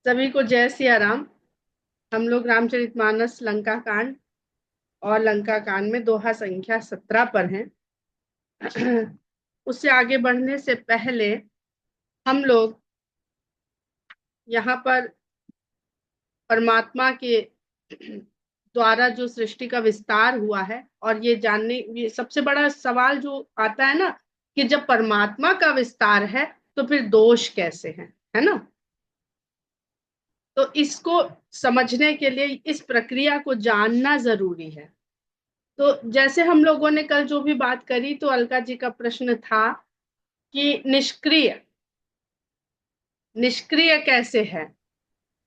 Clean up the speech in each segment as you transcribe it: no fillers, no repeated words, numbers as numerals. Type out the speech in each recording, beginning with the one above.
सभी को जय सिया राम। हम लोग रामचरितमानस लंका कांड और लंका कांड में दोहा संख्या 17 पर हैं। उससे आगे बढ़ने से पहले हम लोग यहाँ पर परमात्मा के द्वारा जो सृष्टि का विस्तार हुआ है, और ये सबसे बड़ा सवाल जो आता है ना, कि जब परमात्मा का विस्तार है तो फिर दोष कैसे हैं, है ना। तो इसको समझने के लिए इस प्रक्रिया को जानना जरूरी है। तो जैसे हम लोगों ने कल जो भी बात करी, तो अलका जी का प्रश्न था कि निष्क्रिय निष्क्रिय कैसे है।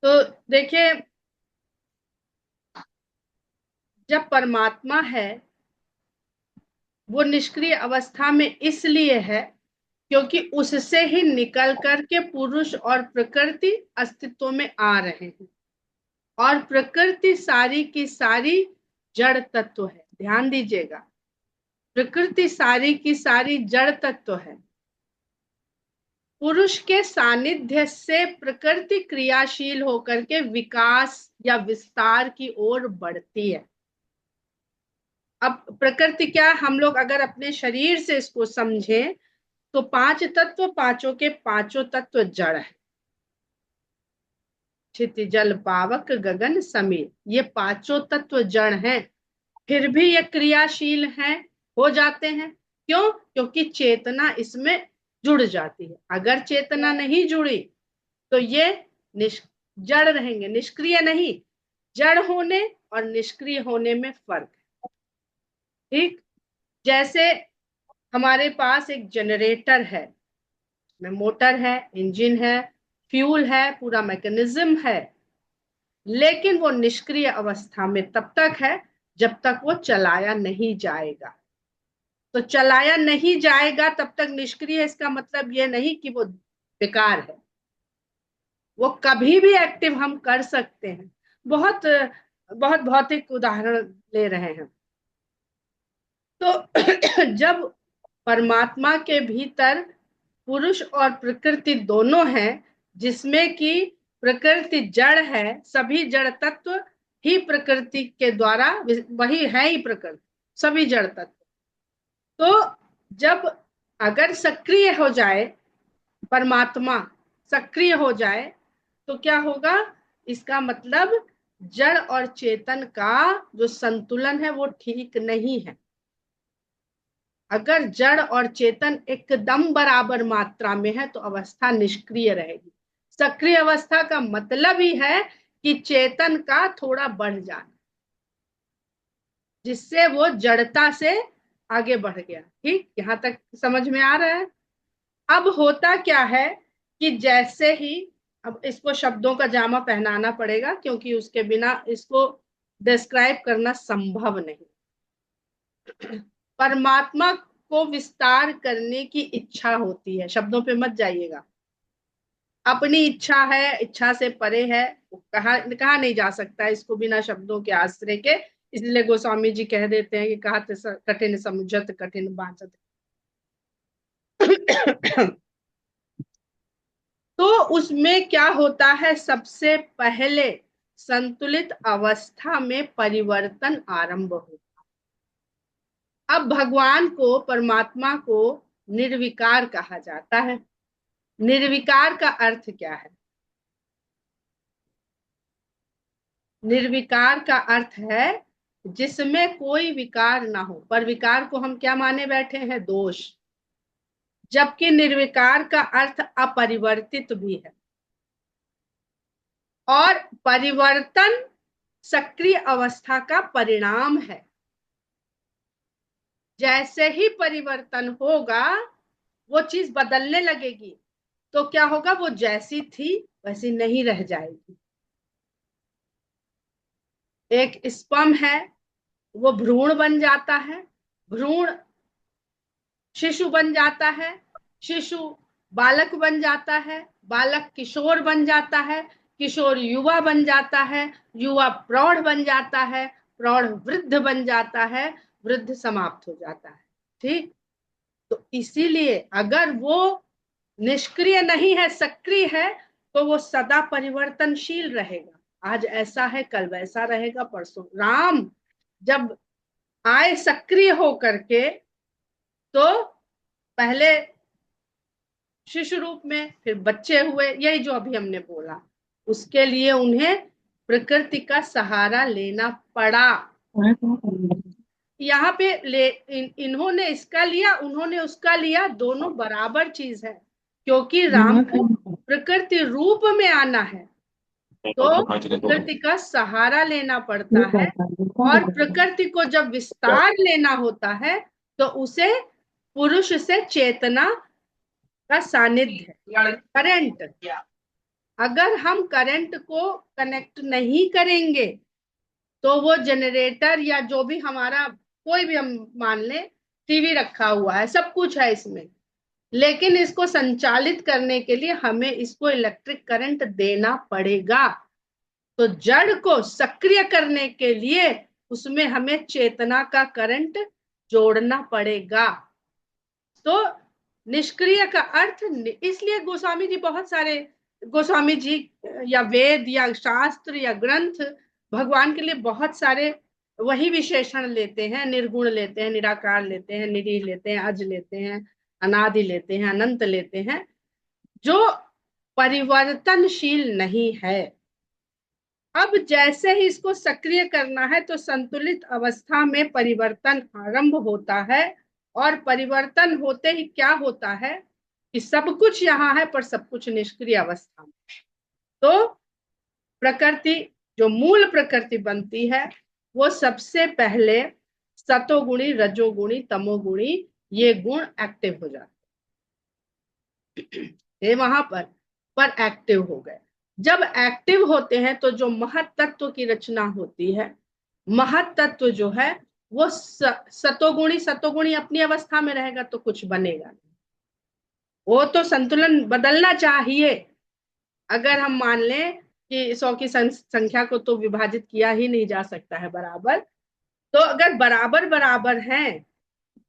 तो देखिए, जब परमात्मा है वो निष्क्रिय अवस्था में इसलिए है क्योंकि उससे ही निकल करके पुरुष और प्रकृति अस्तित्व में आ रहे हैं, और प्रकृति सारी की सारी जड़ तत्व है। ध्यान दीजिएगा, प्रकृति सारी की सारी जड़ तत्व है। पुरुष के सानिध्य से प्रकृति क्रियाशील होकर के विकास या विस्तार की ओर बढ़ती है। अब प्रकृति क्या, हम लोग अगर अपने शरीर से इसको समझें तो पांच तत्व, पांचों के पांचों तत्व जड़ है। क्षिति जल पावक गगन समीर, ये पांचों तत्व जड़ हैं। फिर भी ये क्रियाशील हैं, हो जाते हैं। क्यों? क्योंकि चेतना इसमें जुड़ जाती है। अगर चेतना नहीं जुड़ी तो ये जड़ रहेंगे, निष्क्रिय नहीं। जड़ होने और निष्क्रिय होने में फर्क है। ठीक, जैसे हमारे पास एक जनरेटर है, में मोटर है, इंजन है, फ्यूल है, पूरा मैकेनिज्म है, लेकिन वो निष्क्रिय अवस्था में तब तक है जब तक वो चलाया नहीं जाएगा। तो चलाया नहीं जाएगा तब तक निष्क्रिय, इसका मतलब ये नहीं कि वो बेकार है। वो कभी भी एक्टिव हम कर सकते हैं। बहुत बहुत भौतिक उदाहरण ले रहे हैं। तो जब परमात्मा के भीतर पुरुष और प्रकृति दोनों हैं, जिसमें कि प्रकृति जड़ है, सभी जड़ तत्व ही प्रकृति के द्वारा, वही है ही प्रकृति, सभी जड़ तत्व। तो जब अगर सक्रिय हो जाए, परमात्मा सक्रिय हो जाए, तो क्या होगा? इसका मतलब जड़ और चेतन का जो संतुलन है वो ठीक नहीं है। अगर जड़ और चेतन एकदम बराबर मात्रा में है तो अवस्था निष्क्रिय रहेगी। सक्रिय अवस्था का मतलब ही है कि चेतन का थोड़ा बढ़ जाना, जिससे वो जड़ता से आगे बढ़ गया। ठीक, यहां तक समझ में आ रहा है। अब होता क्या है कि जैसे ही, अब इसको शब्दों का जामा पहनाना पड़ेगा क्योंकि उसके बिना इसको डिस्क्राइब करना संभव नहीं। परमात्मा को विस्तार करने की इच्छा होती है, शब्दों पे मत जाइएगा। अपनी इच्छा है, इच्छा से परे है, कहा कहा नहीं जा सकता इसको बिना शब्दों के आश्रय के। इसलिए गोस्वामी जी कह देते हैं कि कहा कठिन समुझत कठिन बांचत। तो उसमें क्या होता है? सबसे पहले संतुलित अवस्था में परिवर्तन आरंभ होता। अब भगवान को, परमात्मा को निर्विकार कहा जाता है। निर्विकार का अर्थ क्या है? निर्विकार का अर्थ है जिसमें कोई विकार ना हो। पर विकार को हम क्या माने बैठे हैं? दोष। जबकि निर्विकार का अर्थ अपरिवर्तित भी है। और परिवर्तन सक्रिय अवस्था का परिणाम है। जैसे ही परिवर्तन होगा वो चीज बदलने लगेगी, तो क्या होगा? वो जैसी थी वैसी नहीं रह जाएगी। एक स्पर्म है, वो भ्रूण बन जाता है, भ्रूण शिशु बन जाता है, शिशु बालक बन जाता है, बालक किशोर बन जाता है, किशोर युवा बन जाता है, युवा प्रौढ़ बन जाता है, प्रौढ़ वृद्ध बन जाता है, वृद्ध समाप्त हो जाता है। ठीक, तो इसीलिए अगर वो निष्क्रिय नहीं है, सक्रिय है, तो वो सदा परिवर्तनशील रहेगा। आज ऐसा है, कल वैसा रहेगा, परसों। राम जब आए सक्रिय होकर के, तो पहले शिशु रूप में, फिर बच्चे हुए, यही जो अभी हमने बोला। उसके लिए उन्हें प्रकृति का सहारा लेना पड़ा। यहाँ पे इन्होंने इसका लिया, उन्होंने उसका लिया, दोनों बराबर चीज है। क्योंकि राम को प्रकृति रूप में आना है, तो प्रकृति का सहारा लेना पड़ता है। और प्रकृति को जब विस्तार लेना होता है, तो उसे पुरुष से चेतना का सानिध्य, करंट, अगर हम करंट को कनेक्ट नहीं करेंगे, तो वो जनरेटर या जो भी हमारा, कोई भी हम मान लें, टीवी रखा हुआ है, सब कुछ है इसमें, लेकिन इसको संचालित करने के लिए हमें इसको इलेक्ट्रिक करंट देना पड़ेगा। तो जड़ को सक्रिय करने के लिए उसमें हमें चेतना का करंट जोड़ना पड़ेगा। तो निष्क्रिय का अर्थ, इसलिए गोस्वामी जी बहुत सारे, गोस्वामी जी या वेद या शास्त्र या ग्रंथ भगवान के लिए बहुत सारे वही विशेषण लेते हैं। निर्गुण लेते हैं, निराकार लेते हैं, निरीह लेते हैं, अज लेते हैं, अनादि लेते हैं, अनंत लेते हैं, जो परिवर्तनशील नहीं है। अब जैसे ही इसको सक्रिय करना है, तो संतुलित अवस्था में परिवर्तन आरंभ होता है। और परिवर्तन होते ही क्या होता है कि सब कुछ यहाँ है, पर सब कुछ निष्क्रिय अवस्था में। तो प्रकृति, जो मूल प्रकृति बनती है, वो सबसे पहले सतोगुणी, रजोगुणी, तमोगुणी, ये गुण एक्टिव हो जाते हैं वहां पर एक्टिव हो गए। जब एक्टिव होते हैं, तो जो महत तत्व की रचना होती है, महत तत्व जो है वो सतोगुणी, सतोगुणी अपनी अवस्था में रहेगा तो कुछ बनेगा नहीं। वो तो संतुलन बदलना चाहिए। अगर हम मान लें कि 100 की संख्या को तो विभाजित किया ही नहीं जा सकता है बराबर, तो अगर बराबर बराबर हैं,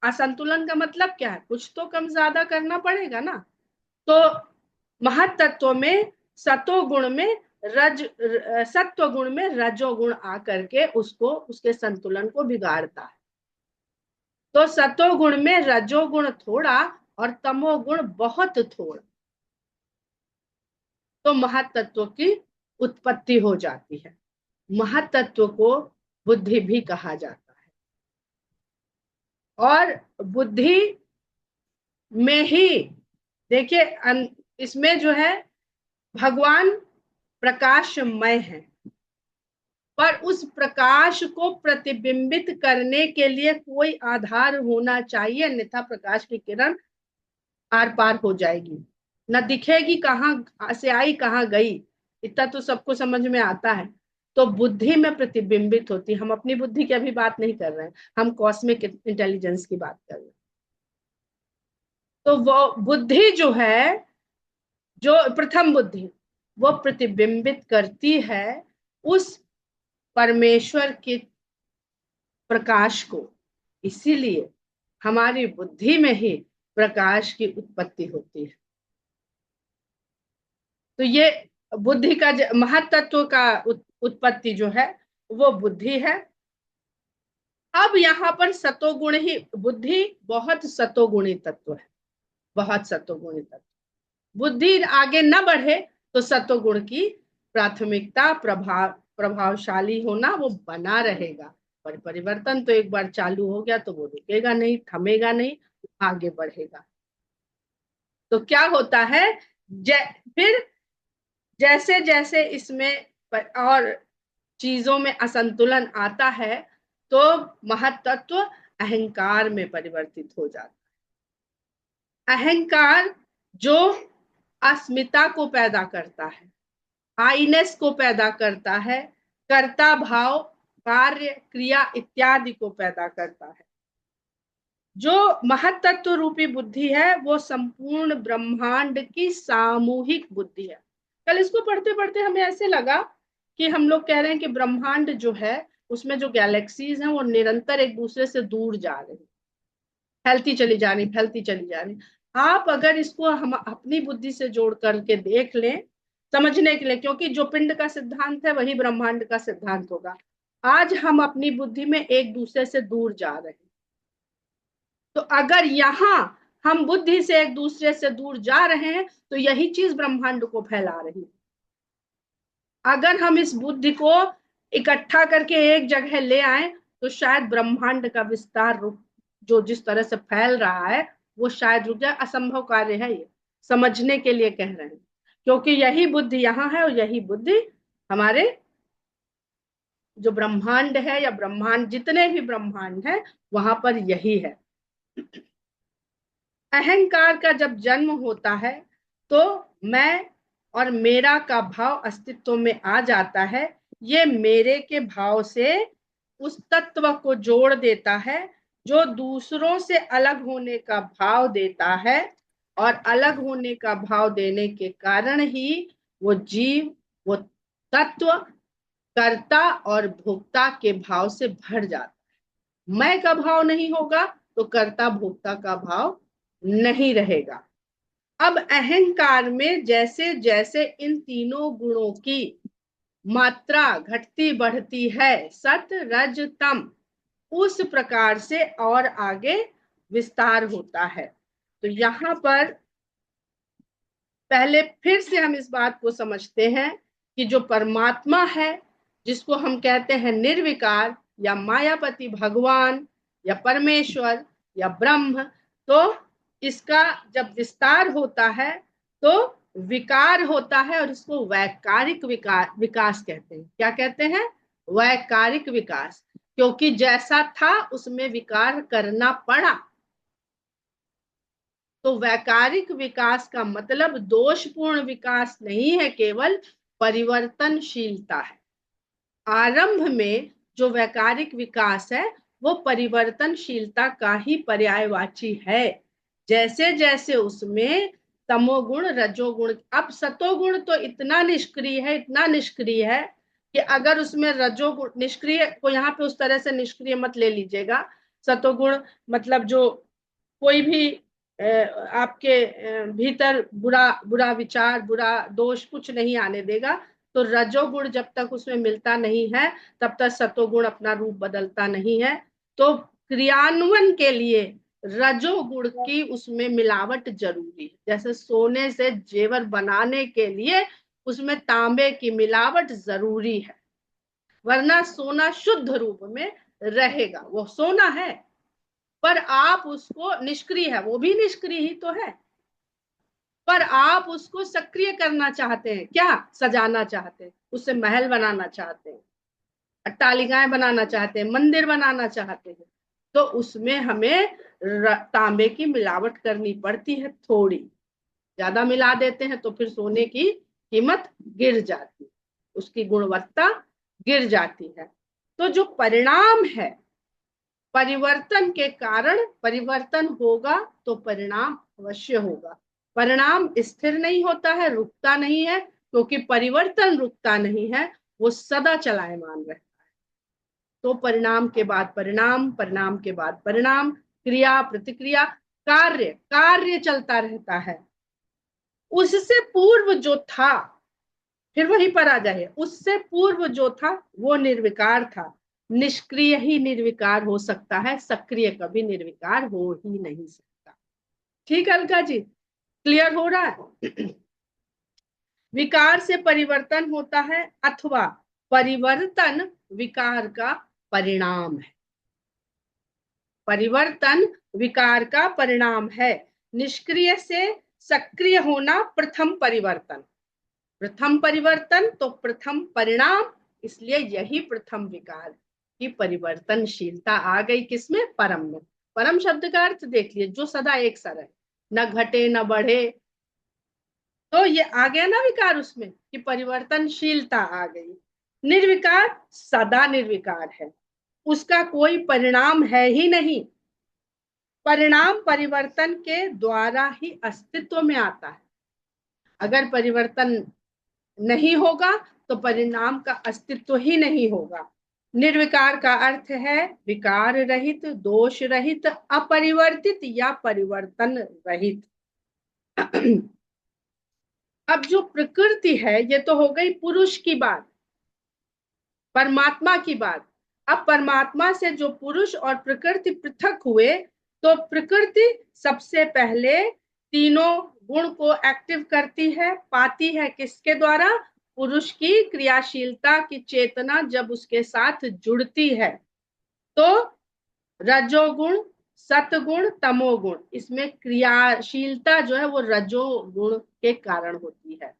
असंतुलन का मतलब क्या है, कुछ तो कम ज्यादा करना पड़ेगा ना। तो महत तत्व में, सतो गुण में सत्व गुण में रजोगुण आकर के उसको, उसके संतुलन को बिगाड़ता है। तो सतोगुण में रजोगुण थोड़ा और तमोगुण बहुत थोड़ा, तो महतत्व की उत्पत्ति हो जाती है। महतत्व को बुद्धि भी कहा जाता है। और बुद्धि में ही देखिए, इसमें जो है भगवान प्रकाशमय है, पर उस प्रकाश को प्रतिबिंबित करने के लिए कोई आधार होना चाहिए, अन्यथा प्रकाश की किरण आर पार हो जाएगी, न दिखेगी कहाँ से आई कहाँ गई। इतना तो सबको समझ में आता है। तो बुद्धि में प्रतिबिंबित होती, हम अपनी बुद्धि की अभी बात नहीं कर रहे हैं, हम कॉस्मिक इंटेलिजेंस की बात कर रहे हैं। तो वो बुद्धि जो है, जो प्रथम बुद्धि, वो प्रतिबिंबित करती है उस परमेश्वर के प्रकाश को। इसीलिए हमारी बुद्धि में ही प्रकाश की उत्पत्ति होती है। तो ये बुद्धि का महत्त्व का उत्पत्ति जो है वो बुद्धि है। अब यहाँ पर सतोगुण ही, बुद्धि बहुत सतोगुणी तत्व है, बहुत सतोगुणी तत्व। बुद्धि आगे न बढ़े तो सतोगुण की प्राथमिकता, प्रभावशाली होना वो बना रहेगा। पर परिवर्तन तो एक बार चालू हो गया तो वो रुकेगा नहीं, थमेगा नहीं, आगे बढ़ेगा। तो क्या होता है, फिर जैसे जैसे इसमें और चीजों में असंतुलन आता है, तो महत्त्व अहंकार में परिवर्तित हो जाता है। अहंकार जो अस्मिता को पैदा करता है, आईनेस को पैदा करता है, कर्ता भाव, कार्य, क्रिया इत्यादि को पैदा करता है। जो महत्त्व रूपी बुद्धि है, वो संपूर्ण ब्रह्मांड की सामूहिक बुद्धि है। कल इसको पढ़ते पढ़ते हमें ऐसे लगा कि हम लोग कह रहे हैं कि ब्रह्मांड जो है, उसमें जो गैलेक्सीज हैं वो निरंतर एक दूसरे से दूर जा रही, फैलती चली जा रही, फैलती चली जा रही। आप अगर इसको हम अपनी बुद्धि से जोड़ करके देख लें समझने के लिए, क्योंकि जो पिंड का सिद्धांत है वही ब्रह्मांड का सिद्धांत होगा। आज हम अपनी बुद्धि में एक दूसरे से दूर जा रहे हैं, तो अगर यहाँ हम बुद्धि से एक दूसरे से दूर जा रहे हैं तो यही चीज ब्रह्मांड को फैला रही है। अगर हम इस बुद्धि को इकट्ठा करके एक जगह ले आए तो शायद ब्रह्मांड का विस्तार रुक, जो जिस तरह से फैल रहा है वो शायद रुक जाए। असंभव कार्य है ये, समझने के लिए कह रहे हैं, क्योंकि यही बुद्धि यहाँ है और यही बुद्धि हमारे जो ब्रह्मांड है या ब्रह्मांड जितने भी ब्रह्मांड है वहां पर यही है। अहंकार का जब जन्म होता है तो मैं और मेरा का भाव अस्तित्व में आ जाता है। ये मेरे के भाव से उस तत्व को जोड़ देता है जो दूसरों से अलग होने का भाव देता है, और अलग होने का भाव देने के कारण ही वो जीव, वो तत्व कर्ता और भोक्ता के भाव से भर जाता है। मैं का भाव नहीं होगा तो कर्ता भोक्ता का भाव नहीं रहेगा। अब अहंकार में जैसे जैसे इन तीनों गुणों की मात्रा घटती बढ़ती है, सत रज तम, उस प्रकार से और आगे विस्तार होता है। तो यहाँ पर पहले फिर से हम इस बात को समझते हैं कि जो परमात्मा है, जिसको हम कहते हैं निर्विकार या मायापति भगवान या परमेश्वर या ब्रह्म, तो इसका जब विस्तार होता है तो विकार होता है, और इसको वैकारिक विकास कहते हैं। क्या कहते हैं? वैकारिक विकास, क्योंकि जैसा था उसमें विकार करना पड़ा। तो वैकारिक विकास का मतलब दोषपूर्ण विकास नहीं है, केवल परिवर्तनशीलता है। आरंभ में जो वैकारिक विकास है वो परिवर्तनशीलता का ही पर्यायवाची है। जैसे जैसे उसमें तमोगुण रजोगुण, अब सतोगुण तो इतना निष्क्रिय है, इतना निष्क्रिय है कि अगर उसमें रजोगुण निष्क्रिय को यहाँ पे उस तरह से निष्क्रिय मत ले लीजिएगा। सतोगुण मतलब जो कोई भी आपके भीतर बुरा बुरा विचार, बुरा दोष कुछ नहीं आने देगा। तो रजोगुण जब तक उसमें मिलता नहीं है तब तक सतोगुण अपना रूप बदलता नहीं है। तो क्रियान्वयन के लिए रजोगुण की उसमें मिलावट जरूरी है। जैसे सोने से जेवर बनाने के लिए उसमें तांबे की मिलावट जरूरी है, वरना सोना शुद्ध रूप में रहेगा। वो सोना है पर आप उसको निष्क्रिय है, वो भी निष्क्रिय ही तो है, पर आप उसको सक्रिय करना चाहते हैं। क्या? सजाना चाहते हैं, उससे महल बनाना चाहते हैं, अट्टालिकाएं बनाना चाहते हैं, मंदिर बनाना चाहते हैं। तो उसमें हमें तांबे की मिलावट करनी पड़ती है। थोड़ी ज्यादा मिला देते हैं तो फिर सोने की कीमत गिर जाती है, उसकी गुणवत्ता गिर जाती है। तो जो परिणाम है, परिवर्तन के कारण परिवर्तन होगा तो परिणाम अवश्य होगा। परिणाम स्थिर नहीं होता है, रुकता नहीं है, क्योंकि परिवर्तन रुकता नहीं है, वो सदा चलायमान रहता है। तो परिणाम के बाद परिणाम, परिणाम के बाद परिणाम, क्रिया प्रतिक्रिया, कार्य कार्य चलता रहता है। उससे पूर्व जो था, फिर वहीं पर आ जाए, उससे पूर्व जो था वो निर्विकार था। निष्क्रिय ही निर्विकार हो सकता है, सक्रिय कभी निर्विकार हो ही नहीं सकता। ठीक अलका जी, क्लियर हो रहा है? विकार से परिवर्तन होता है अथवा परिवर्तन विकार का परिणाम है। परिवर्तन विकार का परिणाम है। निष्क्रिय से सक्रिय होना प्रथम परिवर्तन, प्रथम परिवर्तन तो प्रथम परिणाम, इसलिए यही प्रथम विकार की परिवर्तनशीलता आ गई। किसमें? परम में। परम शब्द का अर्थ देख लिए, जो सदा एक सा रहे, न घटे न बढ़े। तो ये आ गया ना विकार उसमें कि परिवर्तनशीलता आ गई। निर्विकार सदा निर्विकार है, उसका कोई परिणाम है ही नहीं। परिणाम परिवर्तन के द्वारा ही अस्तित्व में आता है। अगर परिवर्तन नहीं होगा तो परिणाम का अस्तित्व ही नहीं होगा। निर्विकार का अर्थ है विकार रहित, दोष रहित, अपरिवर्तित या परिवर्तन रहित। अब जो प्रकृति है ये तो हो गई पुरुष की बात, परमात्मा की बात। अब परमात्मा से जो पुरुष और प्रकृति पृथक हुए, तो प्रकृति सबसे पहले तीनों गुण को एक्टिव करती है, पाती है किसके द्वारा? पुरुष की क्रियाशीलता की चेतना जब उसके साथ जुड़ती है, तो रजोगुण, सतगुण, तमोगुण, इसमें क्रियाशीलता जो है वो रजोगुण के कारण होती है।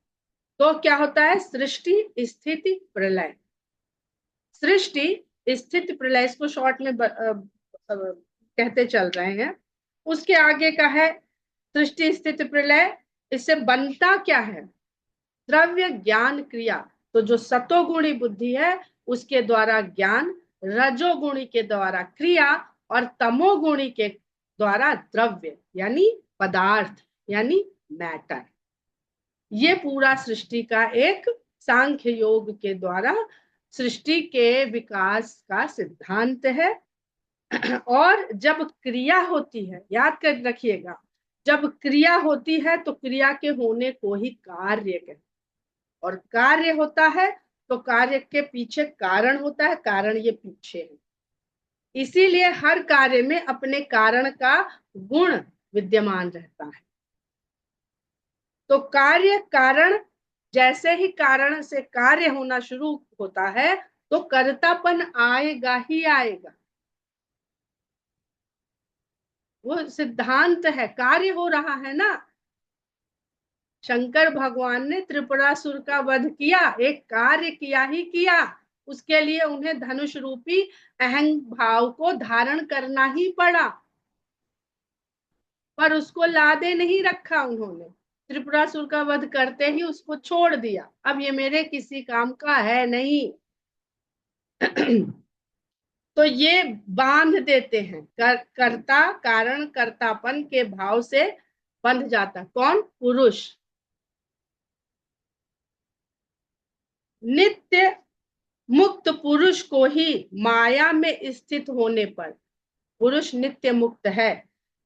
तो क्या होता है? सृष्टि, स्थिति, प्रलय। सृष्टि, स्थिति, प्रलय, इसको शॉर्ट में कहते चल रहे हैं। उसके आगे का है सृष्टि, स्थिति, प्रलय। इससे बनता क्या है? द्रव्य, ज्ञान, क्रिया। तो जो सतोगुणी बुद्धि है उसके द्वारा ज्ञान, रजोगुणी के द्वारा क्रिया और तमोगुणी के द्वारा द्रव्य यानी पदार्थ यानी मैटर। ये पूरा सृष्टि का एक सांख्य योग के द्वारा सृष्टि के विकास का सिद्धांत है। और जब क्रिया होती है, याद कर रखिएगा, जब क्रिया होती है तो क्रिया के होने को ही कार्य कहते हैं, और कार्य होता है तो कार्य के पीछे कारण होता है, कारण ये पीछे है। इसीलिए हर कार्य में अपने कारण का गुण विद्यमान रहता है। तो कार्य कारण, जैसे ही कारण से कार्य होना शुरू होता है तो कर्तापन आएगा ही आएगा। वो सिद्धांत है, कार्य हो रहा है ना। शंकर भगवान ने त्रिपुरासुर का वध किया, एक कार्य किया ही किया। उसके लिए उन्हें धनुष रूपी अहं भाव को धारण करना ही पड़ा, पर उसको लादे नहीं रखा उन्होंने। त्रिपुरासुर का वध करते ही उसको छोड़ दिया, अब ये मेरे किसी काम का है नहीं। तो ये बांध देते हैं, कर्ता कारण कर्तापन के भाव से बंध जाता। कौन? पुरुष। नित्य मुक्त पुरुष को ही माया में स्थित होने पर, पुरुष नित्य मुक्त है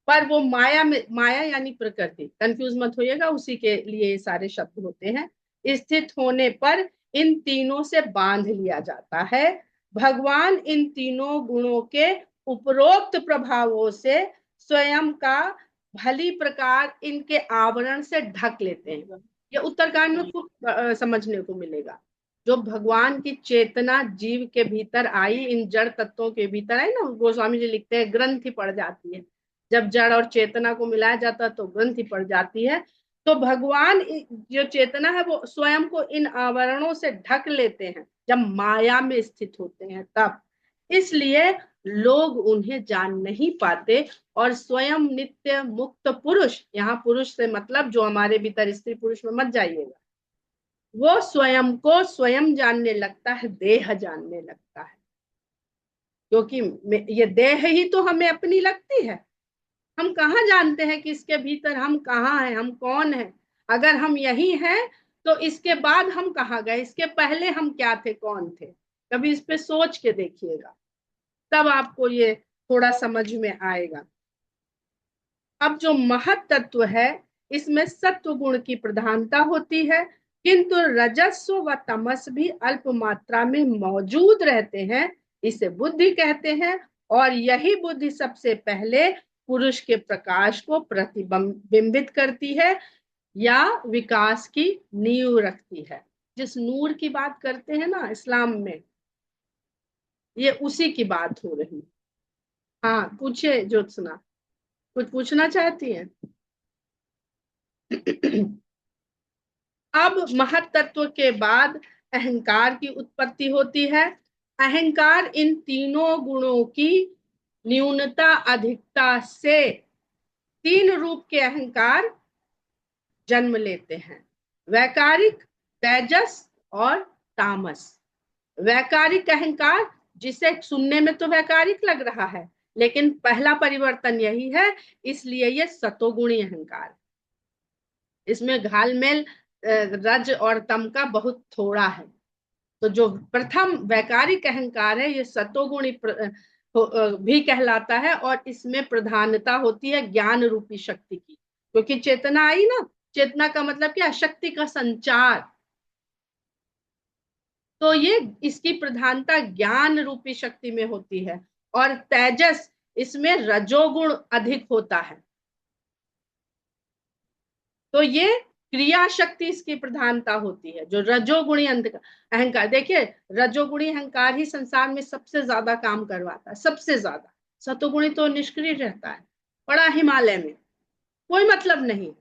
पर वो माया में, माया यानी प्रकृति, कंफ्यूज मत होइएगा, उसी के लिए ये सारे शब्द होते हैं। स्थित होने पर इन तीनों से बांध लिया जाता है। भगवान इन तीनों गुणों के उपरोक्त प्रभावों से स्वयं का भली प्रकार इनके आवरण से ढक लेते हैं। ये उत्तरकांड में खूब समझने को मिलेगा। जो भगवान की चेतना जीव के भीतर आई, इन जड़ तत्वों के भीतर आई ना, गोस्वामी जी लिखते हैं ग्रंथि पड़ जाती है। जब जड़ और चेतना को मिलाया जाता है तो ग्रंथि पड़ जाती है। तो भगवान जो चेतना है वो स्वयं को इन आवरणों से ढक लेते हैं जब माया में स्थित होते हैं तब। इसलिए लोग उन्हें जान नहीं पाते और स्वयं नित्य मुक्त पुरुष, यहाँ पुरुष से मतलब जो हमारे भीतर, स्त्री पुरुष में मत जाइएगा, वो स्वयं को स्वयं जानने लगता है, देह जानने लगता है। क्योंकि ये देह ही तो हमें अपनी लगती है। हम कहाँ जानते हैं कि इसके भीतर हम कहाँ हैं, हम कौन हैं? अगर हम यही हैं तो इसके बाद हम कहाँ गए, इसके पहले हम क्या थे, कौन थे? कभी इस पे सोच के देखिएगा, तब आपको ये थोड़ा समझ में आएगा। अब जो महत तत्व है इसमें सत्व गुण की प्रधानता होती है, किंतु रजस्व व तमस भी अल्प मात्रा में मौजूद रहते हैं। इसे बुद्धि कहते हैं और यही बुद्धि सबसे पहले पुरुष के प्रकाश को प्रतिबिंबित करती है या विकास की नींव रखती है। जिस नूर की बात करते हैं ना इस्लाम में, ये उसी की बात हो रही। हाँ पूछे ज्योत्सना, कुछ पूछना चाहती है? अब महत तत्व के बाद अहंकार की उत्पत्ति होती है। अहंकार इन तीनों गुणों की न्यूनता अधिकता से तीन रूप के अहंकार जन्म लेते हैं, वैकारिक, तेजस और तामस। वैकारिक अहंकार, जिसे सुनने में तो वैकारिक लग रहा है लेकिन पहला परिवर्तन यही है, इसलिए ये सतोगुणी अहंकार। इसमें घालमेल रज और तम का बहुत थोड़ा है। तो जो प्रथम वैकारिक अहंकार है ये सतोगुणी भी कहलाता है और इसमें प्रधानता होती है ज्ञान रूपी शक्ति की। क्योंकि चेतना आई ना, चेतना का मतलब क्या, शक्ति का संचार। तो ये इसकी प्रधानता ज्ञान रूपी शक्ति में होती है, और तेजस इसमें रजोगुण अधिक होता है। तो ये क्रिया शक्ति इसकी प्रधानता होती है, जो रजोगुणी अहंकार। देखिए, रजोगुणी अहंकार ही संसार में सबसे ज्यादा काम करवाता है, सबसे ज्यादा। सतोगुणी तो निष्क्रिय रहता है, बड़ा हिमालय में, कोई मतलब नहीं।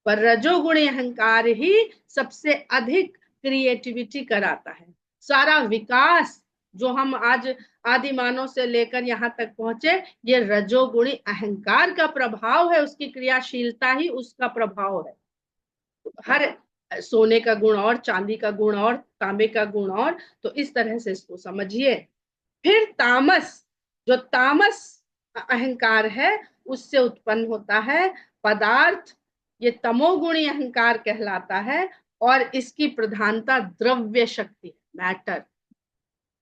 पर रजोगुणी अहंकार ही सबसे अधिक क्रिएटिविटी कराता है। सारा विकास जो हम आज आदि मानव से लेकर यहाँ तक पहुंचे, ये रजोगुणी अहंकार का प्रभाव है, उसकी क्रियाशीलता ही उसका प्रभाव है। हर सोने का गुण और, चांदी का गुण और, तांबे का गुण और, तो इस तरह से इसको समझिए। फिर तामस, जो तामस अहंकार है, उससे उत्पन्न होता है पदार्थ, ये तमोगुणी अहंकार कहलाता है। और इसकी प्रधानता द्रव्य शक्ति, मैटर।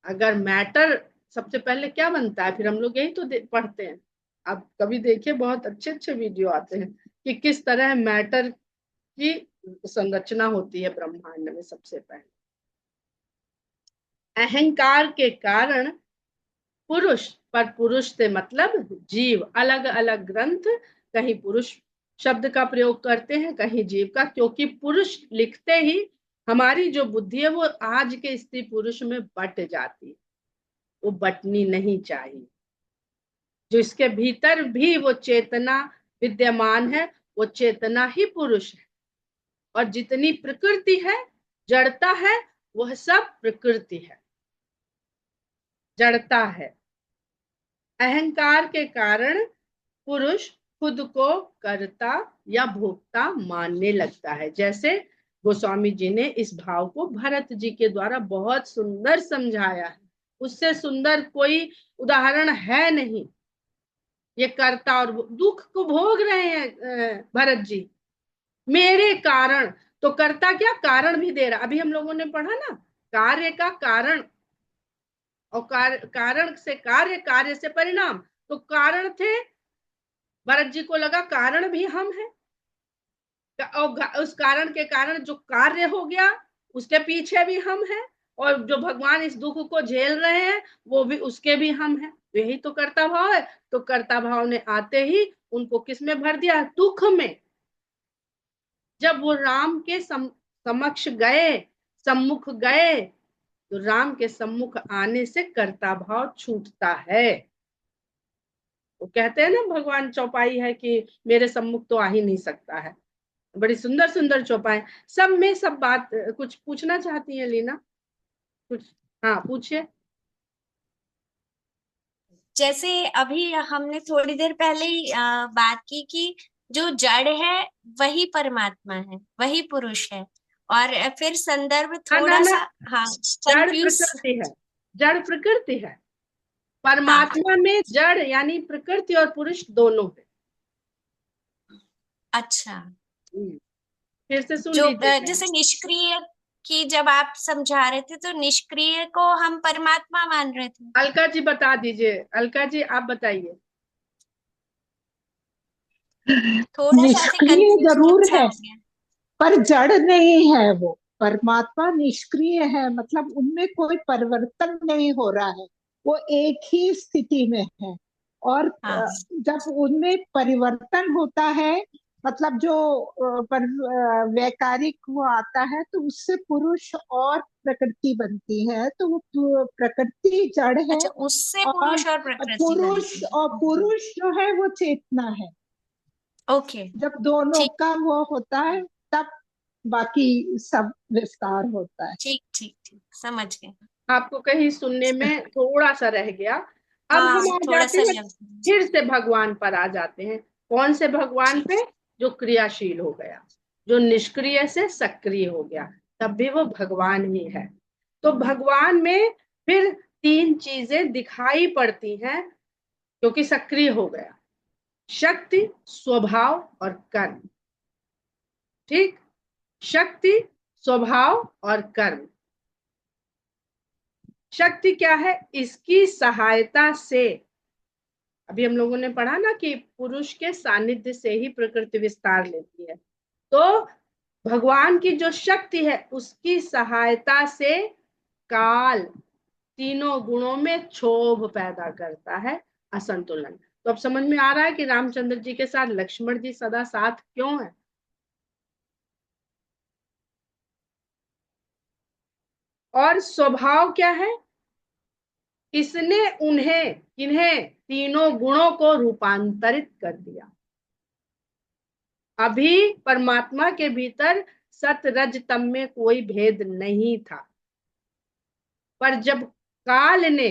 अगर मैटर, सबसे पहले क्या बनता है, फिर हम लोग यही तो पढ़ते हैं। आप कभी देखिए, बहुत अच्छे अच्छे वीडियो आते हैं कि किस तरह मैटर की संरचना होती है ब्रह्मांड में। सबसे पहले अहंकार के कारण पुरुष, पर पुरुष से मतलब जीव, अलग अलग ग्रंथ कहीं पुरुष शब्द का प्रयोग करते हैं, कहीं जीव का, क्योंकि पुरुष लिखते ही हमारी जो बुद्धि है वो आज के स्त्री पुरुष में बट जाती है, वो बटनी नहीं चाहिए। जो इसके भीतर भी वो चेतना विद्यमान है, वो चेतना ही पुरुष है। और जितनी प्रकृति है, जड़ता है, वह सब प्रकृति है, जड़ता है। अहंकार के कारण पुरुष खुद को कर्ता या भोक्ता मानने लगता है। जैसे गोस्वामी जी ने इस भाव को भरत जी के द्वारा बहुत सुंदर समझाया है, उससे सुंदर कोई उदाहरण है नहीं। ये कर्ता और दुख को भोग रहे हैं भरत जी मेरे कारण। तो कर्ता क्या, कारण भी दे रहा। अभी हम लोगों ने पढ़ा ना, कार्य का कारण, और कारण से कार्य, कार्य से परिणाम। तो कारण थे, भरत जी को लगा कारण भी हम हैं, और उस कारण के कारण जो कार्य हो गया, उसके पीछे भी हम हैं। और जो भगवान इस दुख को झेल रहे हैं, वो भी, उसके भी हम हैं। यही तो कर्ता भाव है। तो कर्ता भाव ने आते ही उनको किस में भर दिया, दुख में। जब वो राम के समक्ष गए, सम्मुख गए, तो राम के सम्मुख आने से कर्ता भाव छूटता है। वो कहते हैं ना, भगवान चौपाई है कि मेरे सम्मुख तो आ ही नहीं सकता है। बड़ी सुंदर सुंदर चौपाई, सब में सब बात। कुछ पूछना चाहती है लीना, कुछ? हाँ, पूछिए। जैसे अभी हमने थोड़ी देर पहले ही बात की कि जो जड़ है वही परमात्मा है, वही पुरुष है। और फिर संदर्भ ना ना थोड़ा ना, सा, हाँ, जड़ कंफ्यूज। प्रकृति है, जड़ प्रकृति है। हाँ, परमात्मा में जड़ यानी प्रकृति और पुरुष दोनों है। अच्छा। फिर से सुन जो लीजिए। जैसे निष्क्रिय की जब आप समझा रहे थे, तो निष्क्रिय को हम परमात्मा मान रहे थे। अलका जी बता दीजिए, अलका जी आप बताइए। थोड़ा सा ऐसे निष्क्रिय कंफ्यूजन जरूर सा है, हो गया। पर जड़ नहीं है वो। परमात्मा निष्क्रिय है, मतलब उनमें कोई परिवर्तन नहीं हो रहा है, वो एक ही स्थिति में है। और हाँ, जब उनमें परिवर्तन होता है, मतलब जो वैकारिक वो आता है, तो उससे पुरुष और प्रकृति बनती है। तो वो प्रकृति जड़ है, अच्छा, उससे और पुरुष और प्रकृति बनती है। ओके, पुरुष जो है वो चेतना है। ओके, जब दोनों ठीक, का वो होता है, तब बाकी सब विस्तार होता है। ठीक, ठीक, ठीक, समझ गए। आपको कहीं सुनने में थोड़ा सा रह गया। अब हाँ, हम आ थोड़ा जाते सा हैं, फिर से भगवान पर आ जाते हैं। कौन से भगवान ठीक। पे? जो क्रियाशील हो गया, जो निष्क्रिय से सक्रिय हो गया, तब भी वो भगवान ही है। तो भगवान में फिर तीन चीजें दिखाई पड़ती हैं, क्योंकि सक्रिय हो गया। शक्ति, स्वभाव और कर्म। ठीक, शक्ति, स्वभाव और कर्म। शक्ति क्या है? इसकी सहायता से, अभी हम लोगों ने पढ़ा ना कि पुरुष के सानिध्य से ही प्रकृति विस्तार लेती है। तो भगवान की जो शक्ति है उसकी सहायता से काल तीनों गुणों में क्षोभ पैदा करता है, असंतुलन। तो अब समझ में आ रहा है कि रामचंद्र जी के साथ लक्ष्मण जी सदा साथ क्यों है। और स्वभाव क्या है, इसने उन्हें किन्हें तीनों गुणों को रूपांतरित कर दिया। अभी परमात्मा के भीतर सत रज तम में कोई भेद नहीं था, पर जब काल ने,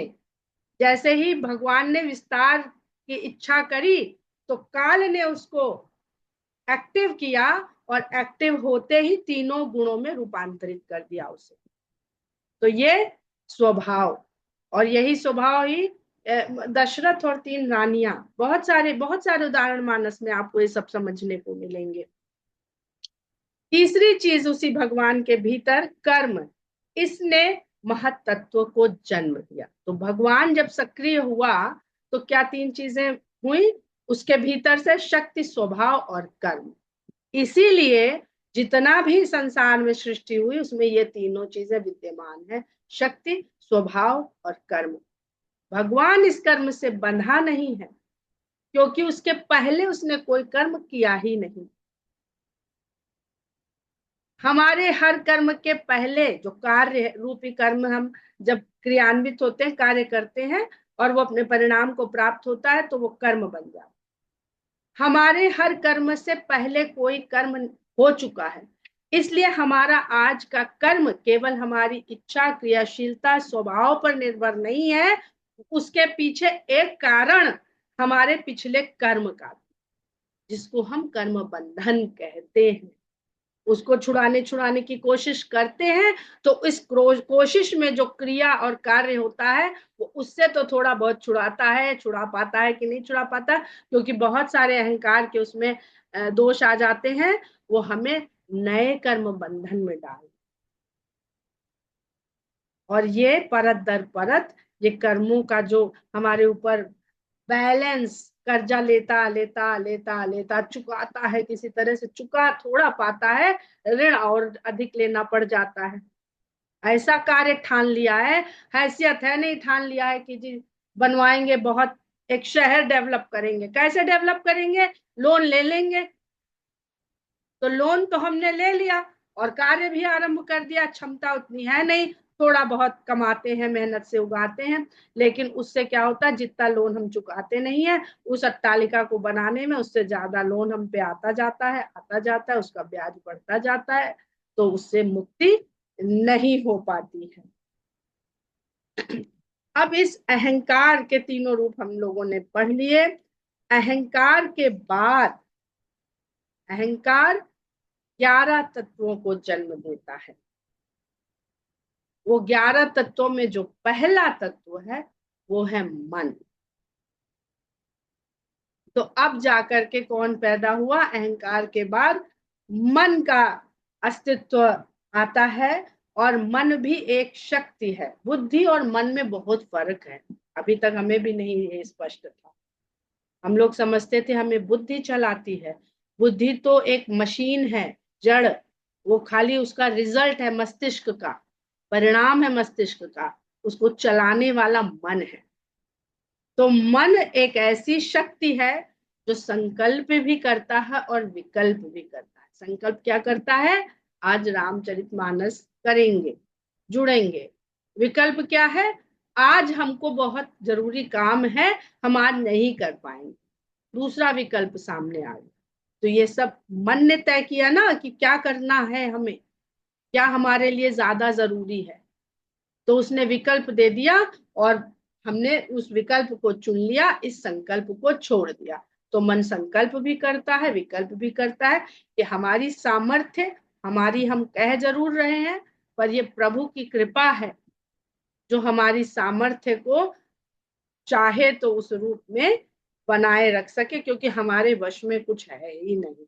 जैसे ही भगवान ने विस्तार की इच्छा करी तो काल ने उसको एक्टिव किया और एक्टिव होते ही तीनों गुणों में रूपांतरित कर दिया उसे। तो ये स्वभाव, और यही स्वभाव ही दशरथ और तीन रानियां, बहुत सारे उदाहरण मानस में आपको ये सब समझने को मिलेंगे। तीसरी चीज उसी भगवान के भीतर कर्म, इसने महत्त्व को जन्म दिया। तो भगवान जब सक्रिय हुआ तो क्या तीन चीजें हुई उसके भीतर से, शक्ति, स्वभाव और कर्म। इसीलिए जितना भी संसार में सृष्टि हुई उसमें ये तीनों चीजें विद्यमान है, शक्ति, स्वभाव और कर्म। भगवान इस कर्म से बंधा नहीं है क्योंकि उसके पहले उसने कोई कर्म किया ही नहीं। हमारे हर कर्म के पहले जो कार्य रूपी कर्म, हम जब क्रियान्वित होते हैं, कार्य करते हैं और वो अपने परिणाम को प्राप्त होता है तो वो कर्म बन जाता है। हमारे हर कर्म से पहले कोई कर्म हो चुका है, इसलिए हमारा आज का कर्म केवल हमारी इच्छा, क्रियाशीलता, स्वभाव पर निर्भर नहीं है। उसके पीछे एक कारण हमारे पिछले कर्म का, जिसको हम कर्म बंधन कहते हैं, उसको छुड़ाने की कोशिश करते हैं। तो इस कोशिश में जो क्रिया और कार्य होता है वो उससे तो थोड़ा बहुत छुड़ा पाता है कि नहीं छुड़ा पाता, क्योंकि बहुत सारे अहंकार के उसमें दोष आ जाते हैं, वो हमें नए कर्म बंधन में डाल। और ये परत दर परत ये कर्मों का जो हमारे ऊपर बैलेंस, कर्जा लेता लेता लेता लेता चुकाता है, किसी तरह से चुका थोड़ा पाता है, ऋण और अधिक लेना पड़ जाता है। ऐसा कार्य ठान लिया है, हैसियत है नहीं, ठान लिया है कि जी बनवाएंगे, बहुत एक शहर डेवलप करेंगे। कैसे डेवलप करेंगे, लोन ले लेंगे। तो लोन तो हमने ले लिया और कार्य भी आरंभ कर दिया, क्षमता उतनी है नहीं, थोड़ा बहुत कमाते हैं, मेहनत से उगाते हैं, लेकिन उससे क्या होता है, जितना लोन हम चुकाते नहीं है उस अट्टालिका को बनाने में उससे ज्यादा लोन हम पे आता जाता है, उसका ब्याज बढ़ता जाता है, तो उससे मुक्ति नहीं हो पाती है। अब इस अहंकार के तीनों रूप हम लोगों ने पढ़ लिए। अहंकार के बाद अहंकार 11 तत्वों को जन्म देता है। वो 11 तत्वों में जो पहला तत्व है वो है मन। तो अब जाकर के कौन पैदा हुआ, अहंकार के बाद मन का अस्तित्व आता है। और मन भी एक शक्ति है। बुद्धि और मन में बहुत फर्क है, अभी तक हमें भी नहीं ये स्पष्ट था। हम लोग समझते थे हमें बुद्धि चलाती है। बुद्धि तो एक मशीन है, जड़, वो खाली उसका रिजल्ट है मस्तिष्क का, परिणाम है मस्तिष्क का, उसको चलाने वाला मन है। तो मन एक ऐसी शक्ति है जो संकल्प भी करता है और विकल्प भी करता है। संकल्प क्या करता है, आज रामचरितमानस करेंगे, जुड़ेंगे। विकल्प क्या है, आज हमको बहुत जरूरी काम है, हम आज नहीं कर पाएंगे, दूसरा विकल्प सामने आ गया। तो ये सब मन ने तय किया ना कि क्या करना है हमें, क्या हमारे लिए ज्यादा जरूरी है, तो उसने विकल्प दे दिया और हमने उस विकल्प को चुन लिया, इस संकल्प को छोड़ दिया। तो मन संकल्प भी करता है, विकल्प भी करता है। कि हमारी सामर्थ्य, हमारी, हम कह जरूर रहे हैं पर ये प्रभु की कृपा है जो हमारी सामर्थ्य को चाहे तो उस रूप में बनाए रख सके, क्योंकि हमारे वश में कुछ है ही नहीं।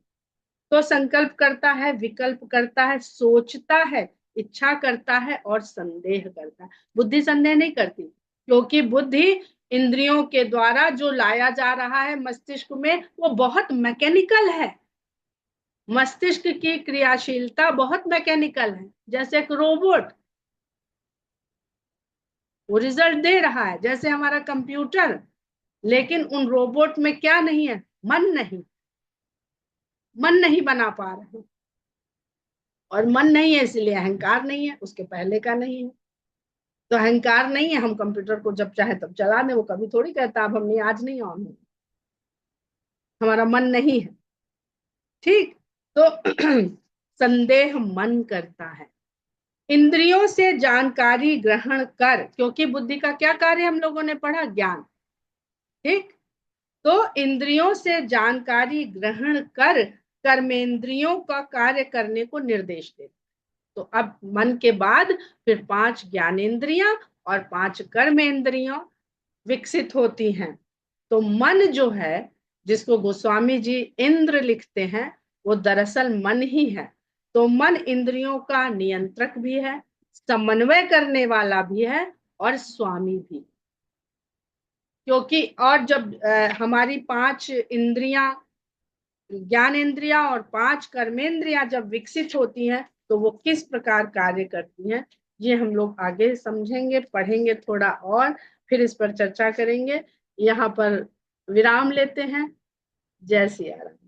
तो संकल्प करता है, विकल्प करता है, सोचता है, इच्छा करता है और संदेह करता है। बुद्धि संदेह नहीं करती, क्योंकि बुद्धि इंद्रियों के द्वारा जो लाया जा रहा है मस्तिष्क में वो बहुत मैकेनिकल है। मस्तिष्क की क्रियाशीलता बहुत मैकेनिकल है, जैसे एक रोबोट, वो रिजल्ट दे रहा है जैसे हमारा कंप्यूटर, लेकिन उन रोबोट में क्या नहीं है? मन नहीं, मन नहीं बना पा रहे। और मन नहीं है इसलिए अहंकार नहीं है, उसके पहले का नहीं है। तो अहंकार नहीं है, हम कंप्यूटर को जब चाहे तब चला दें, वो कभी थोड़ी कहता अब हमने आज नहीं ऑन है, हमारा मन नहीं है। ठीक, तो संदेह मन करता है। इंद्रियों से जानकारी ग्रहण कर, क्योंकि बुद्धि का क्या कार्य हम लोगों ने पढ़ा? ज्ञान। ठीक, तो इंद्रियों से जानकारी ग्रहण कर कर्मेंद्रियों का कार्य करने को निर्देश दे। तो अब मन के बाद फिर 5 ज्ञानेंद्रियां और 5 कर्मेंद्रियां विकसित होती हैं। तो मन जो है, जिसको गोस्वामी जी इंद्र लिखते हैं, वो दरअसल मन ही है। तो मन इंद्रियों का नियंत्रक भी है, समन्वय करने वाला भी है और स्वामी भी। क्योंकि और जब हमारी 5 इंद्रियां, ज्ञानेंद्रियां और 5 कर्मेंद्रियां जब विकसित होती हैं तो वो किस प्रकार कार्य करती हैं, ये हम लोग आगे समझेंगे, पढ़ेंगे थोड़ा और फिर इस पर चर्चा करेंगे। यहाँ पर विराम लेते हैं। जय सिया राम।